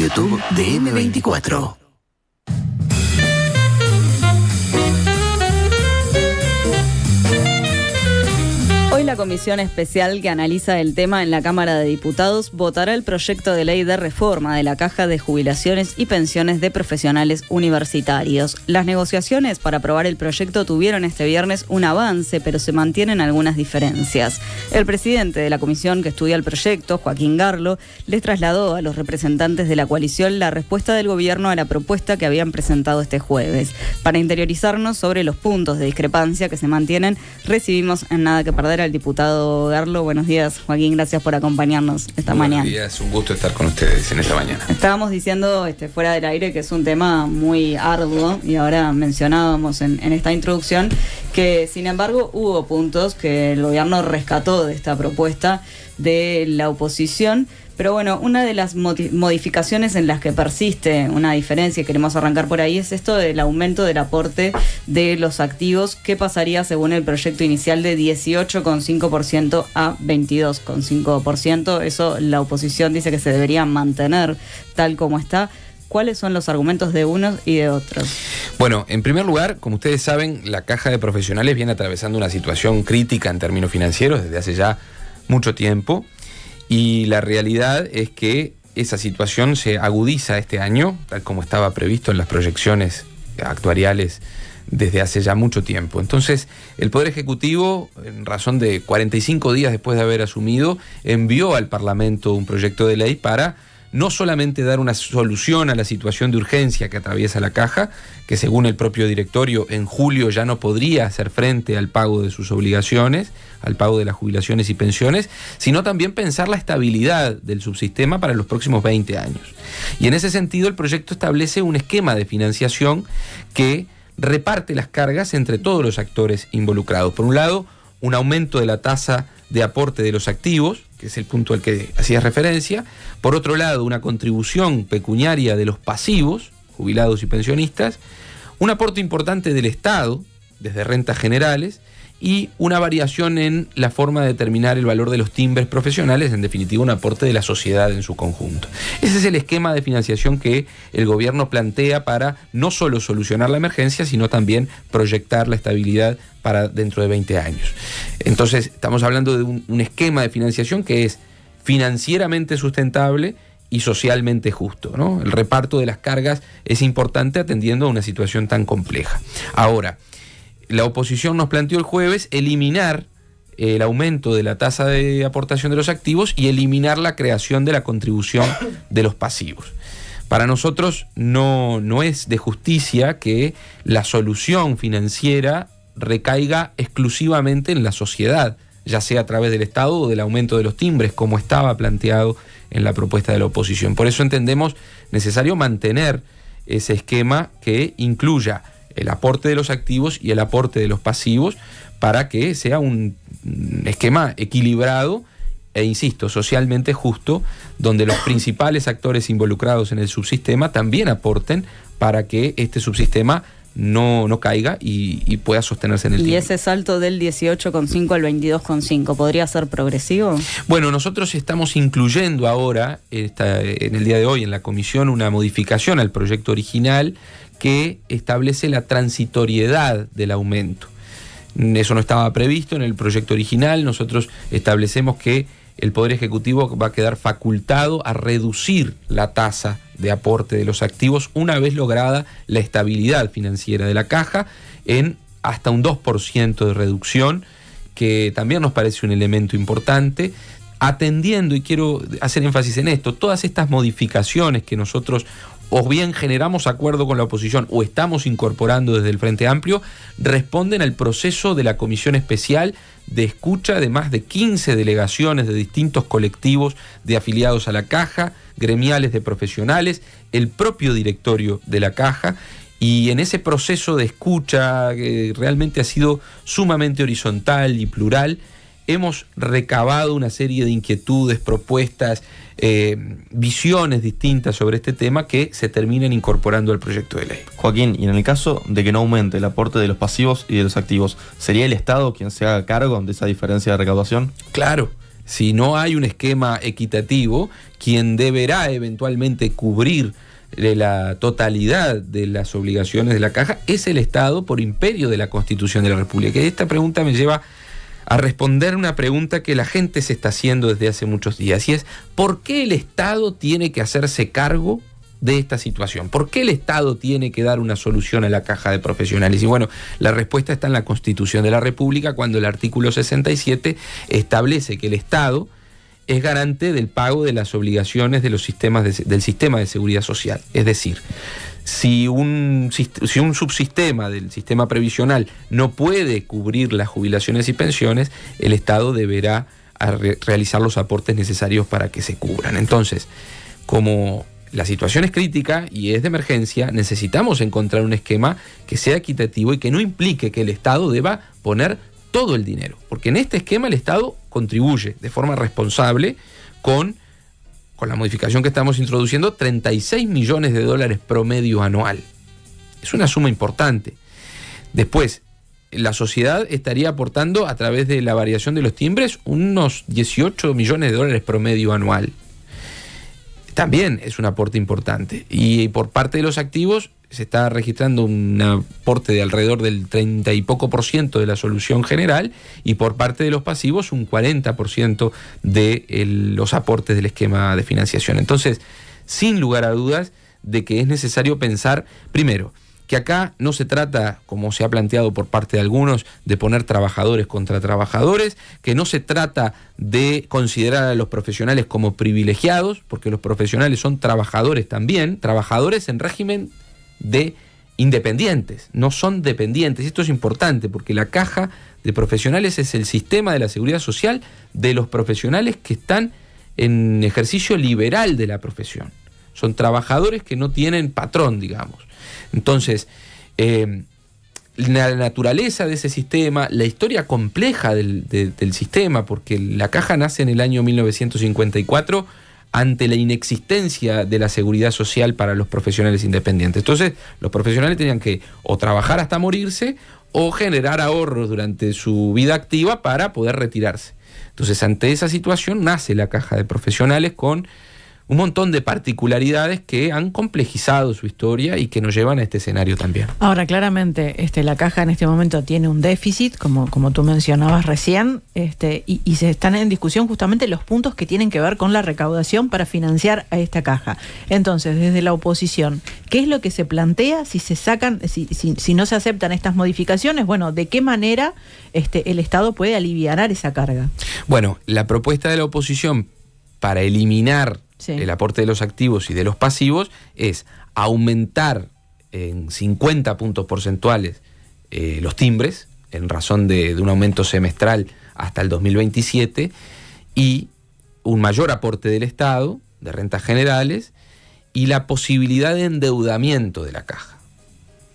YouTube de M24. Hoy la comisión especial que analiza el tema en la Cámara de Diputados votará el proyecto de ley de reforma de la Caja de Jubilaciones y Pensiones de Profesionales Universitarios. Las negociaciones para aprobar el proyecto tuvieron este viernes un avance, pero se mantienen algunas diferencias. El presidente de la comisión que estudia el proyecto, Joaquín Garlo, les trasladó a los representantes de la coalición la respuesta del gobierno a la propuesta que habían presentado este jueves. Para interiorizarnos sobre los puntos de discrepancia que se mantienen, recibimos en Nada que Perder al diputado Garlo. Buenos días, Joaquín, gracias por acompañarnos esta mañana. Buenos días, un gusto estar con ustedes en esta mañana. Estábamos diciendo fuera del aire que es un tema muy arduo y ahora mencionábamos en esta introducción que sin embargo hubo puntos que el gobierno rescató de esta propuesta de la oposición. Pero bueno, una de las modificaciones en las que persiste una diferencia, y queremos arrancar por ahí, es esto del aumento del aporte de los activos, que pasaría según el proyecto inicial de 18,5% a 22,5%. Eso la oposición dice que se debería mantener tal como está. ¿Cuáles son los argumentos de unos y de otros? Bueno, en primer lugar, como ustedes saben, la Caja de Profesionales viene atravesando una situación crítica en términos financieros desde hace ya mucho tiempo. Y la realidad es que esa situación se agudiza este año, tal como estaba previsto en las proyecciones actuariales desde hace ya mucho tiempo. Entonces, el Poder Ejecutivo, en razón de 45 días después de haber asumido, envió al Parlamento un proyecto de ley para no solamente dar una solución a la situación de urgencia que atraviesa la Caja, que según el propio directorio en julio ya no podría hacer frente al pago de sus obligaciones, al pago de las jubilaciones y pensiones, sino también pensar la estabilidad del subsistema para los próximos 20 años. Y en ese sentido el proyecto establece un esquema de financiación que reparte las cargas entre todos los actores involucrados. Por un lado, un aumento de la tasa de aporte de los activos, que es el punto al que hacías referencia. Por otro lado, una contribución pecuniaria de los pasivos, jubilados y pensionistas, un aporte importante del Estado, desde rentas generales, y una variación en la forma de determinar el valor de los timbres profesionales, en definitiva un aporte de la sociedad en su conjunto. Ese es el esquema de financiación que el gobierno plantea para no solo solucionar la emergencia, sino también proyectar la estabilidad para dentro de 20 años. Entonces estamos hablando de un esquema de financiación que es financieramente sustentable y socialmente justo, ¿no? El reparto de las cargas es importante atendiendo a una situación tan compleja. Ahora, la oposición nos planteó el jueves eliminar el aumento de la tasa de aportación de los activos y eliminar la creación de la contribución de los pasivos. Para nosotros no es de justicia que la solución financiera recaiga exclusivamente en la sociedad, ya sea a través del Estado o del aumento de los timbres, como estaba planteado en la propuesta de la oposición. Por eso entendemos necesario mantener ese esquema que incluya el aporte de los activos y el aporte de los pasivos para que sea un esquema equilibrado e, insisto, socialmente justo, donde los principales actores involucrados en el subsistema también aporten para que este subsistema no caiga y pueda sostenerse en el tiempo. ¿Y ese salto del 18,5 al 22,5 podría ser progresivo? Bueno, nosotros estamos incluyendo ahora, en el día de hoy, en la comisión, una modificación al proyecto original que establece la transitoriedad del aumento. Eso no estaba previsto en el proyecto original. Nosotros establecemos que el Poder Ejecutivo va a quedar facultado a reducir la tasa de aporte de los activos una vez lograda la estabilidad financiera de la Caja en hasta un 2% de reducción, que también nos parece un elemento importante, atendiendo, y quiero hacer énfasis en esto, todas estas modificaciones que nosotros o bien generamos acuerdo con la oposición o estamos incorporando desde el Frente Amplio, responden al proceso de la Comisión Especial de escucha de más de 15 delegaciones de distintos colectivos de afiliados a la Caja, gremiales de profesionales, el propio directorio de la Caja, y en ese proceso de escucha que realmente ha sido sumamente horizontal y plural, hemos recabado una serie de inquietudes, propuestas, visiones distintas sobre este tema que se terminan incorporando al proyecto de ley. Joaquín, y en el caso de que no aumente el aporte de los pasivos y de los activos, ¿sería el Estado quien se haga cargo de esa diferencia de recaudación? Claro, Si no hay un esquema equitativo, quien deberá eventualmente cubrir la totalidad de las obligaciones de la caja es el Estado por imperio de la Constitución de la República. Y esta pregunta me lleva a responder una pregunta que la gente se está haciendo desde hace muchos días, y es: ¿por qué el Estado tiene que hacerse cargo de esta situación? ¿Por qué el Estado tiene que dar una solución a la caja de profesionales? Y bueno, la respuesta está en la Constitución de la República, cuando el artículo 67 establece que el Estado es garante del pago de las obligaciones de los del sistema de seguridad social. Es decir, si un subsistema del sistema previsional no puede cubrir las jubilaciones y pensiones, el Estado deberá realizar los aportes necesarios para que se cubran. Entonces, como la situación es crítica y es de emergencia, necesitamos encontrar un esquema que sea equitativo y que no implique que el Estado deba poner todo el dinero, porque en este esquema el Estado contribuye de forma responsable con la modificación que estamos introduciendo, $36 millones promedio anual. Es una suma importante. Después, la sociedad estaría aportando a través de la variación de los timbres unos $18 millones promedio anual. También es un aporte importante. Y por parte de los activos se está registrando un aporte de alrededor del 30 y poco por ciento de la solución general, y por parte de los pasivos un 40% de los aportes del esquema de financiación. Entonces, sin lugar a dudas de que es necesario pensar, primero, que acá no se trata, como se ha planteado por parte de algunos, de poner trabajadores contra trabajadores, que no se trata de considerar a los profesionales como privilegiados, porque los profesionales son trabajadores también, trabajadores en régimen de independientes, no son dependientes. Esto es importante porque la caja de profesionales es el sistema de la seguridad social de los profesionales que están en ejercicio liberal de la profesión. Son trabajadores que no tienen patrón, digamos. Entonces, la naturaleza de ese sistema, la historia compleja del sistema, porque la caja nace en el año 1954 ante la inexistencia de la seguridad social para los profesionales independientes. Entonces, los profesionales tenían que o trabajar hasta morirse o generar ahorros durante su vida activa para poder retirarse. Entonces, ante esa situación nace la caja de profesionales con un montón de particularidades que han complejizado su historia y que nos llevan a este escenario también. Ahora, claramente, la caja en este momento tiene un déficit, como tú mencionabas recién, y se están en discusión justamente los puntos que tienen que ver con la recaudación para financiar a esta caja. Entonces, desde la oposición, ¿qué es lo que se plantea si se sacan, si no se aceptan estas modificaciones? Bueno, ¿de qué manera el Estado puede alivianar esa carga? Bueno, la propuesta de la oposición para eliminar el aporte de los activos y de los pasivos es aumentar en 50 puntos porcentuales los timbres, en razón de un aumento semestral hasta el 2027, y un mayor aporte del Estado, de rentas generales, y la posibilidad de endeudamiento de la caja.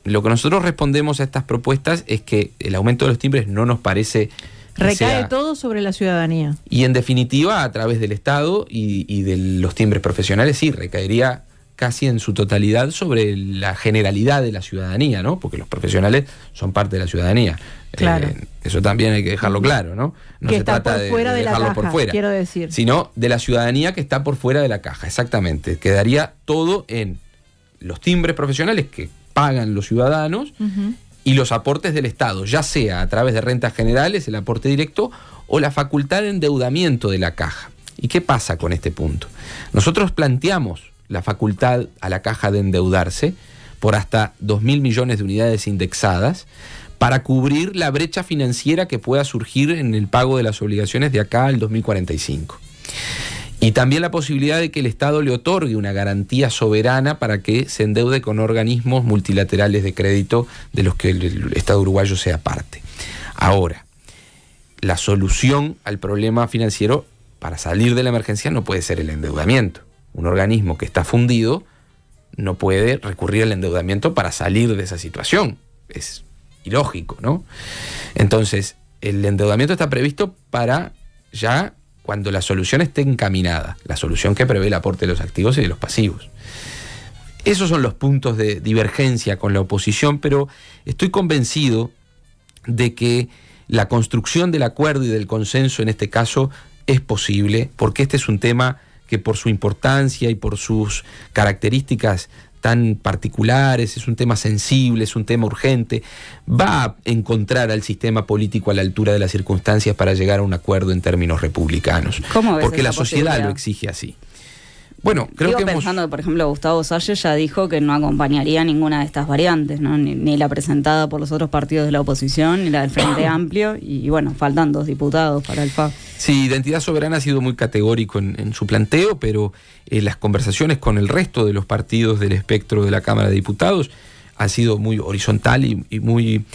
Lo que nosotros respondemos a estas propuestas es que el aumento de los timbres no nos parece... Recae todo sobre la ciudadanía. Y en definitiva, a través del Estado y de los timbres profesionales, sí, recaería casi en su totalidad sobre la generalidad de la ciudadanía, ¿no? Porque los profesionales son parte de la ciudadanía. Claro. Eso también hay que dejarlo claro, ¿no? No que se está trata por fuera de dejarlo la caja, por fuera, quiero decir. Sino de la ciudadanía que está por fuera de la caja, exactamente. Quedaría todo en los timbres profesionales que pagan los ciudadanos, y los aportes del Estado, ya sea a través de rentas generales, el aporte directo, o la facultad de endeudamiento de la caja. ¿Y qué pasa con este punto? Nosotros planteamos la facultad a la caja de endeudarse por hasta 2.000 millones de unidades indexadas para cubrir la brecha financiera que pueda surgir en el pago de las obligaciones de acá al 2045. Y también la posibilidad de que el Estado le otorgue una garantía soberana para que se endeude con organismos multilaterales de crédito de los que el Estado uruguayo sea parte. Ahora, la solución al problema financiero para salir de la emergencia no puede ser el endeudamiento. Un organismo que está fundido no puede recurrir al endeudamiento para salir de esa situación. Es ilógico, ¿no? Entonces, el endeudamiento está previsto para ya cuando la solución esté encaminada, la solución que prevé el aporte de los activos y de los pasivos. Esos son los puntos de divergencia con la oposición, pero estoy convencido de que la construcción del acuerdo y del consenso en este caso es posible, porque este es un tema que por su importancia y por sus características tan particulares, es un tema sensible, es un tema urgente, va a encontrar al sistema político a la altura de las circunstancias para llegar a un acuerdo en términos republicanos. ¿Cómo ves porque la esa sociedad posibilidad? lo exige así. Bueno, creo Digo, que pensando que, por ejemplo, Gustavo Salles ya dijo que no acompañaría ninguna de estas variantes, ¿no? Ni la presentada por los otros partidos de la oposición, ni la del Frente Amplio, y bueno, faltan 2 diputados para el FA. Sí, Identidad Soberana ha sido muy categórico en su planteo, pero las conversaciones con el resto de los partidos del espectro de la Cámara de Diputados han sido muy horizontal y muy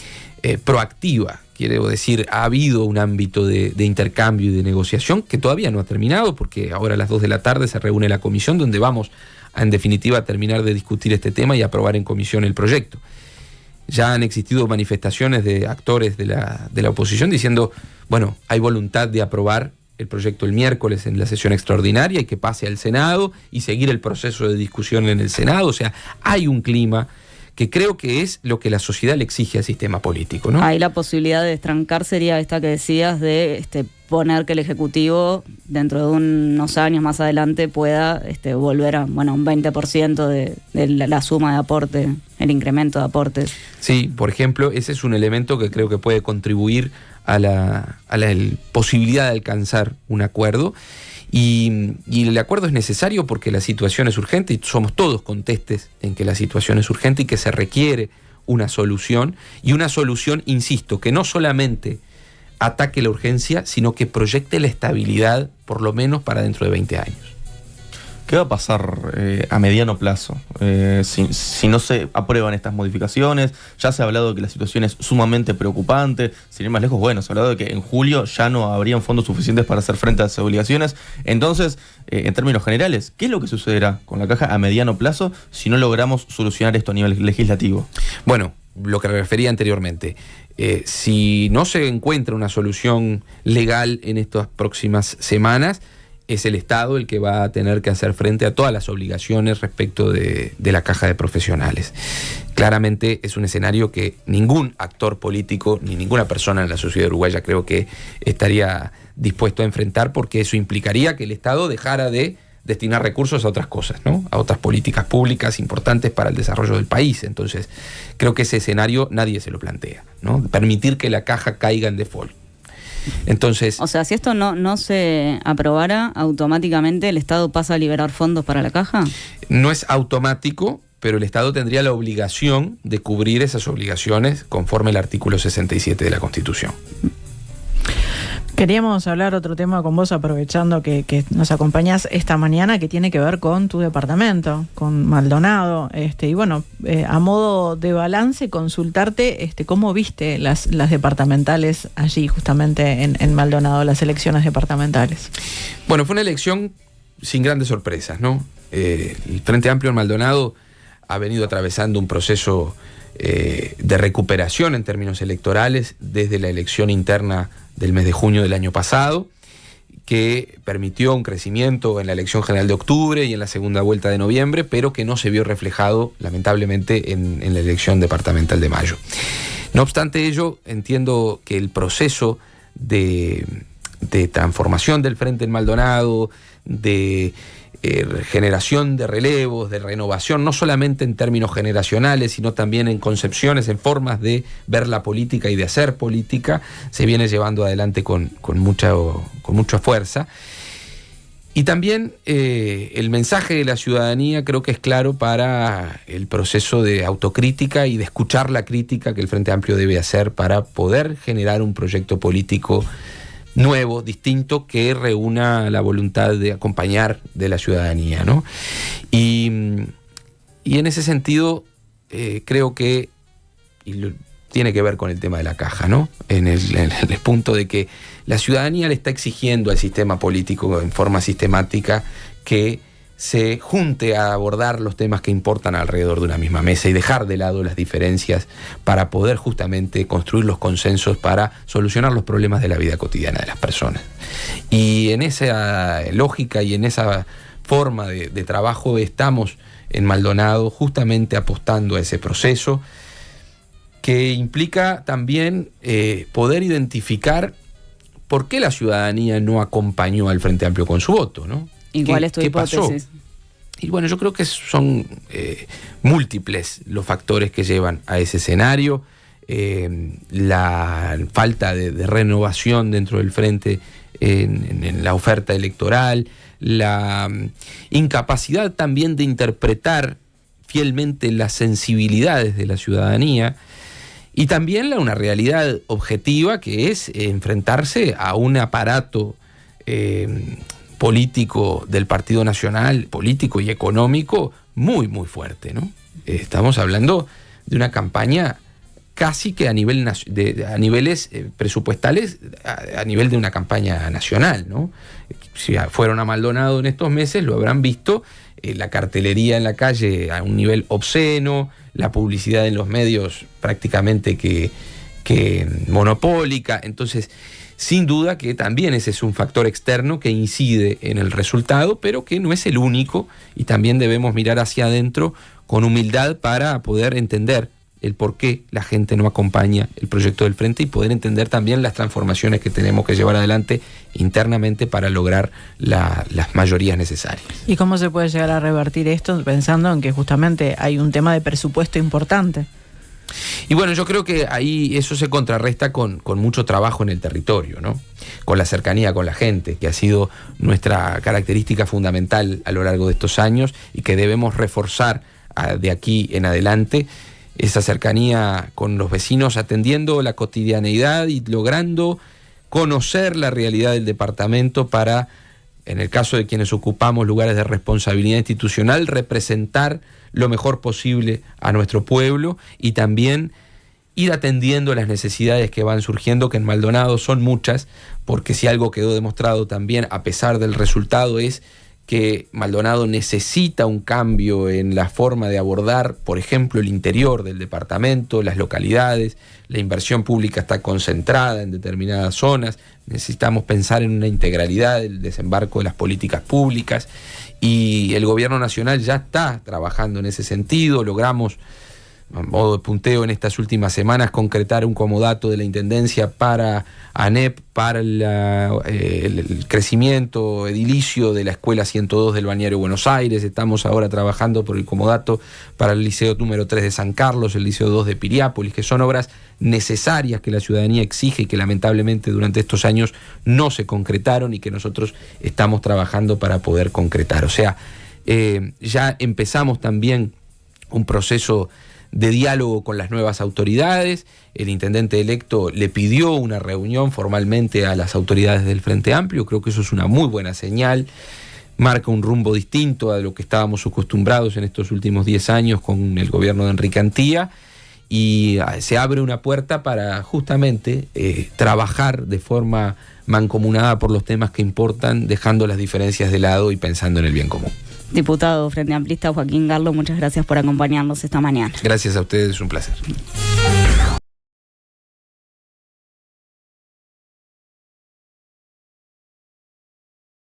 proactiva. Quiero decir, ha habido un ámbito de intercambio y de negociación que todavía no ha terminado, porque ahora a las 2 de la tarde se reúne la comisión donde vamos a, en definitiva, terminar de discutir este tema y aprobar en comisión el proyecto. Ya han existido manifestaciones de actores de la oposición diciendo, bueno, hay voluntad de aprobar el proyecto el miércoles en la sesión extraordinaria y que pase al Senado y seguir el proceso de discusión en el Senado. O sea, hay un clima que creo que es lo que la sociedad le exige al sistema político, ¿no? Ahí la posibilidad de destrancar sería esta que decías de poner que el Ejecutivo dentro de unos años más adelante pueda volver a un 20% de la suma de aporte, el incremento de aportes. Sí, por ejemplo, ese es un elemento que creo que puede contribuir a la posibilidad de alcanzar un acuerdo. Y el acuerdo es necesario porque la situación es urgente y somos todos contestes en que la situación es urgente y que se requiere una solución, y una solución, insisto, que no solamente ataque la urgencia, sino que proyecte la estabilidad por lo menos para dentro de 20 años. ¿Qué va a pasar a mediano plazo si no se aprueban estas modificaciones? Ya se ha hablado de que la situación es sumamente preocupante. Sin ir más lejos, bueno, se ha hablado de que en julio ya no habrían fondos suficientes para hacer frente a las obligaciones. Entonces, en términos generales, ¿qué es lo que sucederá con la caja a mediano plazo si no logramos solucionar esto a nivel legislativo? Bueno, lo que refería anteriormente, si no se encuentra una solución legal en estas próximas semanas, es el Estado el que va a tener que hacer frente a todas las obligaciones respecto de la caja de profesionales. Claramente es un escenario que ningún actor político ni ninguna persona en la sociedad uruguaya creo que estaría dispuesto a enfrentar, porque eso implicaría que el Estado dejara de destinar recursos a otras cosas, ¿no? A otras políticas públicas importantes para el desarrollo del país. Entonces, creo que ese escenario nadie se lo plantea, ¿no? Permitir que la caja caiga en default. Entonces, o sea, si esto no se aprobara, automáticamente el Estado pasa a liberar fondos para la caja. No es automático, pero el Estado tendría la obligación de cubrir esas obligaciones conforme el artículo 67 de la Constitución. Queríamos hablar otro tema con vos, aprovechando que nos acompañás esta mañana, que tiene que ver con tu departamento, con Maldonado. Y bueno, a modo de balance, consultarte cómo viste las departamentales allí, justamente en Maldonado, las elecciones departamentales. Bueno, fue una elección sin grandes sorpresas, ¿no? El Frente Amplio en Maldonado ha venido atravesando un proceso de recuperación en términos electorales desde la elección interna del mes de junio del año pasado, que permitió un crecimiento en la elección general de octubre y en la segunda vuelta de noviembre, pero que no se vio reflejado, lamentablemente, en la elección departamental de mayo. No obstante ello, entiendo que el proceso de transformación del Frente en Maldonado, de generación de relevos, de renovación, no solamente en términos generacionales, sino también en concepciones, en formas de ver la política y de hacer política, se viene llevando adelante con mucha fuerza. Y también el mensaje de la ciudadanía creo que es claro para el proceso de autocrítica y de escuchar la crítica que el Frente Amplio debe hacer para poder generar un proyecto político nuevo, distinto, que reúna la voluntad de acompañar de la ciudadanía, ¿no? Y en ese sentido, creo que tiene que ver con el tema de la caja, ¿no? En el punto de que la ciudadanía le está exigiendo al sistema político en forma sistemática que se junte a abordar los temas que importan alrededor de una misma mesa y dejar de lado las diferencias para poder justamente construir los consensos para solucionar los problemas de la vida cotidiana de las personas. Y en esa lógica y en esa forma de trabajo estamos en Maldonado justamente apostando a ese proceso que implica también poder identificar ¿por qué la ciudadanía no acompañó al Frente Amplio con su voto, ¿no? ¿Y cuál es tu hipótesis? Pasó? Y bueno, yo creo que son múltiples los factores que llevan a ese escenario. La falta de renovación dentro del Frente en la oferta electoral, la incapacidad también de interpretar fielmente las sensibilidades de la ciudadanía, y también una realidad objetiva que es enfrentarse a un aparato político del Partido Nacional, político y económico muy, muy fuerte, ¿no? Estamos hablando de una campaña casi que a niveles presupuestales, a nivel de una campaña nacional, ¿no? Si fueron a Maldonado en estos meses, lo habrán visto, la cartelería en la calle a un nivel obsceno, la publicidad en los medios prácticamente que monopólica. Entonces, sin duda que también ese es un factor externo que incide en el resultado, pero que no es el único, y también debemos mirar hacia adentro con humildad para poder entender el por qué la gente no acompaña el proyecto del Frente y poder entender también las transformaciones que tenemos que llevar adelante internamente para lograr las mayorías necesarias. ¿Y cómo se puede llegar a revertir esto pensando en que justamente hay un tema de presupuesto importante? Y bueno, yo creo que ahí eso se contrarresta con mucho trabajo en el territorio, ¿no? Con la cercanía con la gente, que ha sido nuestra característica fundamental a lo largo de estos años y que debemos reforzar de aquí en adelante. Esa cercanía con los vecinos, atendiendo la cotidianeidad y logrando conocer la realidad del departamento para, en el caso de quienes ocupamos lugares de responsabilidad institucional, representar lo mejor posible a nuestro pueblo y también ir atendiendo las necesidades que van surgiendo, que en Maldonado son muchas, porque si algo quedó demostrado también, a pesar del resultado, es que Maldonado necesita un cambio en la forma de abordar, por ejemplo, el interior del departamento, las localidades. La inversión pública está concentrada en determinadas zonas. Necesitamos pensar en una integralidad del desembarco de las políticas públicas, y el gobierno nacional ya está trabajando en ese sentido. Logramos, a modo de punteo en estas últimas semanas, concretar un comodato de la Intendencia para ANEP, para el crecimiento edilicio de la Escuela 102 del Balneario Buenos Aires. Estamos ahora trabajando por el comodato para el Liceo número 3 de San Carlos, el Liceo 2 de Piriápolis, que son obras necesarias que la ciudadanía exige y que lamentablemente durante estos años no se concretaron y que nosotros estamos trabajando para poder concretar. O sea, ya empezamos también un proceso de diálogo con las nuevas autoridades. El intendente electo le pidió una reunión formalmente a las autoridades del Frente Amplio. Creo que eso es una muy buena señal, marca un rumbo distinto a lo que estábamos acostumbrados en estos últimos 10 años con el gobierno de Enrique Antía, y se abre una puerta para justamente trabajar de forma mancomunada por los temas que importan, dejando las diferencias de lado y pensando en el bien común. Diputado Frente Amplista Joaquín Garlo, muchas gracias por acompañarnos esta mañana. Gracias a ustedes, es un placer.